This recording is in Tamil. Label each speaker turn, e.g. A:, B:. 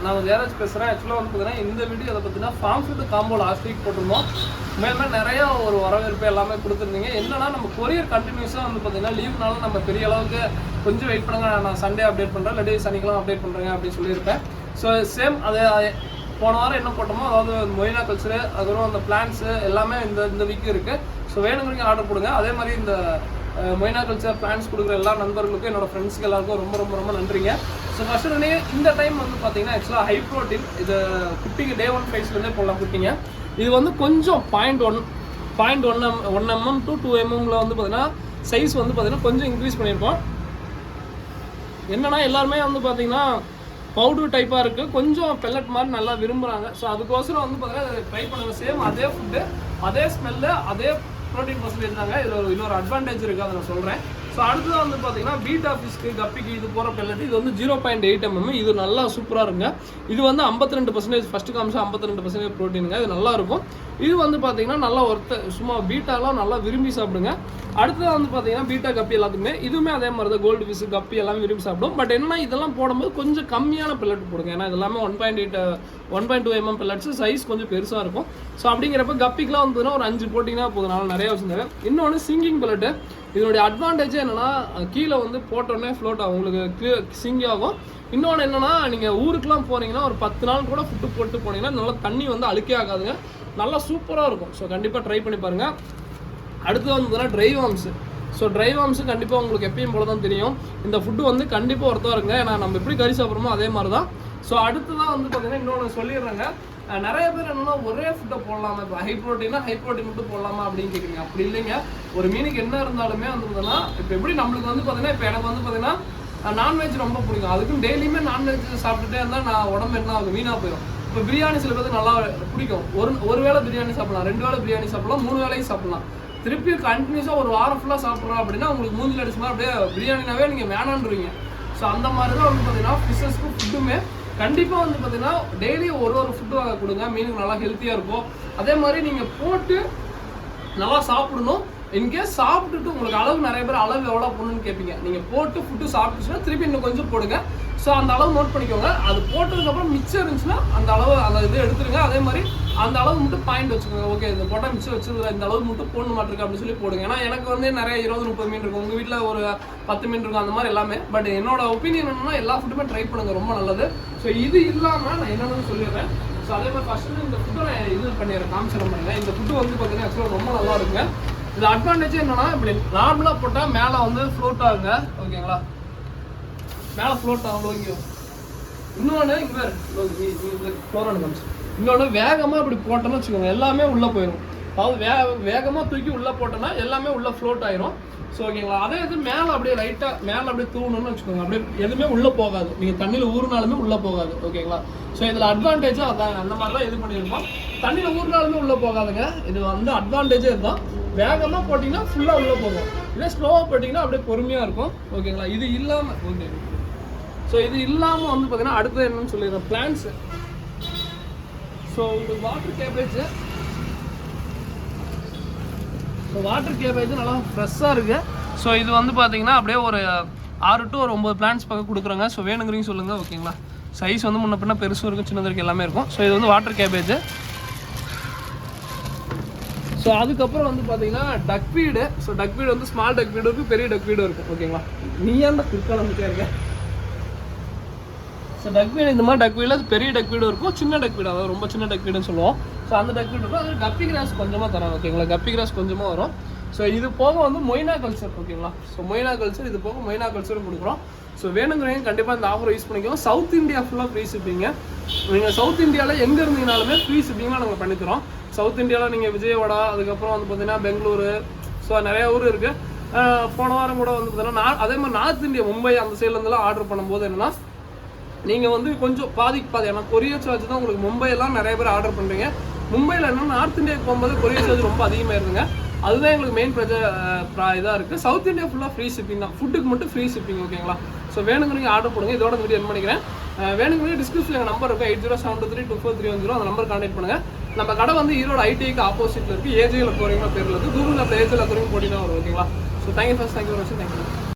A: நான் ஜெயராஜ் பேசுகிறேன். ஆக்சுவலாக வந்து பார்த்தீங்கன்னா இந்த வீடியோ அதை பார்த்தீங்கன்னா farm food combo last week போட்டிருந்தோம். மேலே நிறையா ஒரு வரவேற்பு எல்லாமே கொடுத்துருந்தீங்க. என்னன்னா நம்ம கொரியர் கண்டினியூஸாக வந்து பார்த்தீங்கன்னா லீவ்னால நம்ம பெரிய அளவுக்கு கொஞ்சம் வெயிட் பண்ணுங்க, நான் சண்டே அப்டேட் பண்ணுறேன், இல்லாட்டி சனிக்கிழமை அப்டேட் பண்ணுறேங்க அப்படின்னு சொல்லியிருப்பேன். ஸோ சேம் அதை போன வாரம் என்ன போட்டோமோ, அதாவது மொய்னா கல்ச்சரு, அதுக்கப்புறம் அந்த பிளான்ஸு எல்லாமே இந்த வீக்கு இருக்குது. ஸோ வேணுங்கிறீங்க ஆர்டர் கொடுங்க. அதே மாதிரி இந்த மொய்னா கல்ச்சர் பிளான்ஸ் கொடுக்குற எல்லா நண்பர்களுக்கும் என்னோட ஃப்ரெண்ட்ஸுக்கு எல்லாருக்கும் ரொம்ப ரொம்ப ரொம்ப நன்றிங்க. ஸோ ஃபஸ்ட்டு இந்த டைம் வந்து பார்த்தீங்கன்னா ஆக்சுவலாக ஹை ப்ரோட்டீன் இது குட்டிங்க டே 1 ப்ரைஸ்லேருந்தே போடலாம் குட்டிங்க. இது வந்து கொஞ்சம் 0.1 mm to 2 mmல வந்து பார்த்தீங்கன்னா சைஸ் வந்து பார்த்தீங்கன்னா கொஞ்சம் இன்க்ரீஸ் பண்ணியிருக்கோம். என்னன்னா எல்லாருமே வந்து பார்த்தீங்கன்னா பவுடர் டைப்பாக இருக்குது, கொஞ்சம் பெல்லட் மாதிரி நல்லா விரும்புகிறாங்க. ஸோ அதுக்கோசரம் வந்து பார்த்தீங்கன்னா ட்ரை பண்ணுங்கள். சேம் அதே ஃபுட்டு, அதே ஸ்மெல்லு, அதே ப்ரோட்டீன் பர்சன்டேஜ் தாங்க. இதில் ஒரு அட்வான்டேஜ் இருக்குது, அதை நான் சொல்கிறேன். ஸோ அடுத்ததான் வந்து பார்த்தீங்கன்னா பீட்டா ஃபிஷ்க்கு கப்பிக்கு இது போகிற பெல்லட் இது வந்து 0.8 mm. இது நல்லா சூப்பராக இருக்குங்க. இது வந்து 52% ஃபஸ்ட்டு காமிச்சா 52% ப்ரோட்டீனுங்க. இது நல்லா இருக்கும். இது வந்து பார்த்தீங்கன்னா நல்லா சும்மா பீட்டாலாம் நல்லா விரும்பி சாப்பிடுங்க. அடுத்ததாக வந்து பார்த்தீங்கன்னா பீட்டா கப்பி எல்லாத்துக்குமே இதுவுமே அதே மாதிரி தான் கோல்டு ஃபிஷ் கப்பி எல்லாமே விரும்பி சாப்பிடும். பட் என்னன்னா இதெல்லாம் போடும்போது கொஞ்சம் கம்மியான பெல்லட் போடுங்க. ஏன்னா இதெல்லாமே 1.2 mm பெல்லட்ஸ், சைஸ் கொஞ்சம் பெருசாக இருக்கும். ஸோ அப்படிங்கிறப்ப கப்பிக்கெலாம் வந்து ஒரு 5 போட்டிங்கன்னா போதும். நான் நிறையா வச்சுருந்தேன். இன்னொன்று சிங்கிங் பெல்லட்டு, இதனுடைய அட்வான்டேஜ் என்னன்னா கீழே வந்து போட்டோன்னே ஃப்ளோட் ஆகும், உங்களுக்கு சிங்கி ஆகும். இன்னொன்று என்னன்னா நீங்கள் ஊருக்குலாம் போனீங்கன்னா ஒரு 10 நாள் கூட ஃபுட்டு போட்டு போனீங்கன்னா நல்லா தண்ணி வந்து அழுக்கே ஆகாதுங்க, நல்லா சூப்பராக இருக்கும். ஸோ கண்டிப்பாக ட்ரை பண்ணி பாருங்கள். அடுத்து வந்து try worms. So try worms கண்டிப்பாக உங்களுக்கு எப்பயும் போல தான் தெரியும். இந்த ஃபுட்டு வந்து கண்டிப்பாக ஒருத்தா இருக்குங்க. ஏன்னா நம்ம எப்படி கறி சாப்பிட்றோமோ அதே மாதிரி தான். ஸோ அடுத்து தான் வந்து பார்த்தீங்கன்னா இன்னொன்று சொல்லிடுறாங்க. நிறைய பேர் என்னன்னா ஒரே ஃபுட்டை போடலாமா, இப்போ ஹை ப்ரோட்டீன் மட்டும் போடலாமா அப்படின்னு கேட்குறீங்க. அப்படி இல்லைங்க. ஒரு மீனுக்கு என்ன இருந்தாலுமே வந்துன்னா இப்போ எப்படி நம்மளுக்கு வந்து பார்த்தீங்கன்னா இப்போ எனக்கு வந்து பார்த்தீங்கன்னா நான்வெஜ் ரொம்ப பிடிக்கும். அதுக்கும் டெய்லியுமே நான்வெஜ் சாப்பிட்டுட்டே இருந்தால் நான் உடம்பு என்ன ஆகும், வீணாக போயிடும். இப்போ பிரியாணி சில பேருக்கு நல்லா பிடிக்கும். ஒரு வேளை பிரியாணி சாப்பிடலாம், 2 வேளை பிரியாணி சாப்பிடலாம், 3 வேளையும் சாப்பிடலாம். திருப்பி கண்டினியூஸாக ஒரு வாரம் ஃபுல்லாக சாப்பிட்றோம் அப்படின்னா உங்களுக்கு மூஞ்சில் அடிச்சு மாதிரி அப்படியே பிரியாணினாவே நீங்கள் வேணான்றீங்க. ஸோ அந்த மாதிரி தான் வந்து பார்த்தீங்கன்னா ஃபிஷ்ஷஸ்க்கும் ஃபுட்டுமே கண்டிப்பாக வந்து பார்த்தீங்கன்னா டெய்லி ஒரு ஃபுட்டு கொடுங்க. மீனுக்கு நல்லா ஹெல்த்தியாக இருக்கும். அதே மாதிரி நீங்கள் போட்டு நல்லா சாப்பிடணும். இன்கேஸ் சாப்பிட்டுட்டு உங்களுக்கு அளவு நிறைய பேர் அளவு எவ்வளோ போடணும்னு கேட்பீங்க. நீங்கள் போட்டு ஃபுட்டு சாப்பிட்டுச்சுன்னா திருப்பி இன்னும் கொஞ்சம் போடுங்க. ஸோ அந்த அளவு நோட் பண்ணிக்கோங்க. அது போட்டதுக்கப்புறம் மிச்சம் இருந்துச்சுன்னா அந்த அளவு அந்த இது எடுத்துருங்க. அதே மாதிரி அந்த அளவு மட்டும் பாயிண்ட் வச்சுக்கோங்க. ஓகே இந்த போட்டால் மிச்சம் வச்சுருந்தா இந்த அளவு மட்டும் போடணும் மாட்டிருக்கு அப்படின்னு சொல்லி போடுங்க. ஏன்னா எனக்கு வந்து நிறைய 20-30 மீன் இருக்கும், உங்கள் வீட்டில் ஒரு 10 மீன் இருக்கும், அந்த மாதிரி எல்லாமே. பட் என்னோட ஒப்பீனியன் என்னன்னா எல்லா ஃபுட்டுமே ட்ரை பண்ணுங்க, ரொம்ப நல்லது. ஸோ இது இல்லாமல் நான் என்னென்னு சொல்லிடுறேன். ஸோ அதே மாதிரி ஃபஸ்ட்டு இந்த ஃபுட்டை நான் இது பண்ணிடுறேன், காமிச்சிட பாருங்க. இந்த ஃபுட்டு வந்து பார்த்தீங்கன்னா ஆக்சுவலாக ரொம்ப நல்லா இருக்குங்க. இது அட்வான்டேஜ் என்னன்னா இப்படி நார்மலாக போட்டால் மேலே வந்து ஃப்ளோட் ஆகுங்க. ஓகேங்களா, மேலே ஃப்ளோட் ஆகும். இங்கே இன்னொன்று இங்கே ஃப்ளோரானு காமிச்சு இன்னொன்று வேகமாக இப்படி போட்டோன்னு வச்சுக்கோங்க, எல்லாமே உள்ளே போயிடும். அதாவது வேகமாக தூக்கி உள்ளே போட்டோன்னா எல்லாமே உள்ளே ஃப்ளோட் ஆயிரும். ஸோ ஓகேங்களா, அதே இது மேலே அப்படியே லைட்டாக மேலே அப்படியே தூணுன்னு வச்சுக்கோங்க, அப்படியே எதுவுமே உள்ளே போகாது. நீங்கள் தண்ணியில் ஊறினாலுமே உள்ளே போகாது. ஓகேங்களா, ஸோ இதில் அட்வான்டேஜாக அதான் அந்த மாதிரிலாம் இது பண்ணியிருக்கோம். தண்ணியில் ஊறினாலுமே உள்ளே போகாதுங்க. இது வந்து அட்வான்டேஜே இதுதான். வேகமாக போட்டிங்கன்னா ஃபுல்லாக உள்ளே போகும். இதே ஸ்லோவாக போட்டிங்கன்னா அப்படியே பொறுமையாக இருக்கும். ஓகேங்களா, இது இல்லாமல் ஓகே. ஸோ இது இல்லாமல் வந்து பார்த்தீங்கன்னா அடுத்தது என்னன்னு சொல்லிடுறேன், பிளான்ஸு. ஸோ உங்களுக்கு வாட்டர் கேபேஜ் நல்லா ஃப்ரெஷ்ஷாக இருக்குது. ஸோ இது வந்து பார்த்தீங்கன்னா அப்படியே ஒரு 6 to 9 பிளான்ஸ் பக்கம் கொடுக்குறோங்க. ஸோ வேணுங்கிறீங்க சொல்லுங்கள். ஓகேங்களா, சைஸ் வந்து முன்ன பின்ன பெருசும் இருக்கும், சின்னது இருக்குது, எல்லாமே இருக்கும். ஸோ இது வந்து வாட்டர் கேபேஜ். ஸோ அதுக்கப்புறம் வந்து பார்த்தீங்கன்னா டக் ஃபீடு. ஸோ டக் ஃபீடு வந்து ஸ்மால் டக் ஃபீடு இருக்குது, பெரிய டக் ஃபீடு இருக்கும். ஓகேங்களா, நீ ஏன்டா பிற்காலத்துக்கே இருக்க. ஸோ டக் ஃபீடு இந்த மாதிரி டக் ஃபீடில் பெரிய டக் ஃபீடு இருக்கும், சின்ன டக் ஃபீடு, அதாவது ரொம்ப சின்ன டக் ஃபீடுன்னு சொல்லுவோம். ஸோ அந்த டக் ஃபீடு இருக்கும். அது கப்பி கிராஸ் கொஞ்சமாக தராங்க. ஓகேங்களா, கப்பி கிராஸ் கொஞ்சமாக வரும். ஸோ இது போக வந்து மொய்னா கல்ச்சர். ஓகேங்களா, ஸோ மொய்னா கல்ச்சர் இது போக மொய்னா கல்ச்சரும் கொடுக்குறோம். ஸோ வேணுங்கிறவங்க கண்டிப்பாக இந்த ஆஃபர் யூஸ் பண்ணிக்கோங்க. சவுத் இந்தியா ஃபுல்லாக ஃப்ரீ ஷிப்பிங்க. நீங்கள் சவுத் இந்தியாவில் எங்கே இருந்தீங்கனாலுமே ஃப்ரீ ஷிப்பிங்லாம் நாங்கள் பண்ணித்தரோம். சவுத் இந்தியாவில் நீங்கள் விஜயவாடா, அதுக்கப்புறம் வந்து பார்த்தீங்கன்னா பெங்களூரு, ஸோ நிறையா ஊர் இருக்குது. போன வாரம் கூட வந்து பார்த்தீங்கன்னா அதே மாதிரி நார்த் இந்தியா மும்பை அந்த சைட்லேருந்துலாம் ஆர்டர் பண்ணும்போது என்னென்னா நீங்கள் வந்து கொஞ்சம் பாதிக்கு பாதி, ஏன்னா கொரியர் சார்ஜ் தான் உங்களுக்கு மும்பையெல்லாம் நிறைய பேர் ஆர்டர் பண்ணுறீங்க. மும்பையில் என்னன்னா நார்த் இந்தியாவுக்கு போகும்போது கொரியர் சார்ஜ் ரொம்ப அதிகமாக இருந்துங்க. அதுதான் எங்களுக்கு மெயின் இதாக இருக்குது. சவுத் இந்தியா ஃபுல்லாக ஃப்ரீ ஷிப்பிங் தான், ஃபுட்டுக்கு மட்டும் ஃப்ரீ ஷிப்பிங். ஓகேங்களா, ஸோ வேணுங்கிறீங்க ஆர்டர் போடுங்க. இதோட வீடியோ என் பண்ணிக்கிறேன். வேணுங்கிறீங்க டிஸ்கிரிப்ஷனில் எங்கள் நம்பர் இருக்கும், 8072232430. அந்த நம்பர் கான்டெக்ட் பண்ணுங்கள். நம்ம கடை வந்து ஈரோடு ஐடிஐக்கு ஆப்போசிட்டில் இருக்குது. ஏஜியில் போகிறீங்களா பேரில் இருக்குது. கூகுளில் ஏஜியில் போகிறீங்க போட்டிங்கன்னா வரும். ஓகேங்களா, so thank you first, thank you very much, thank you.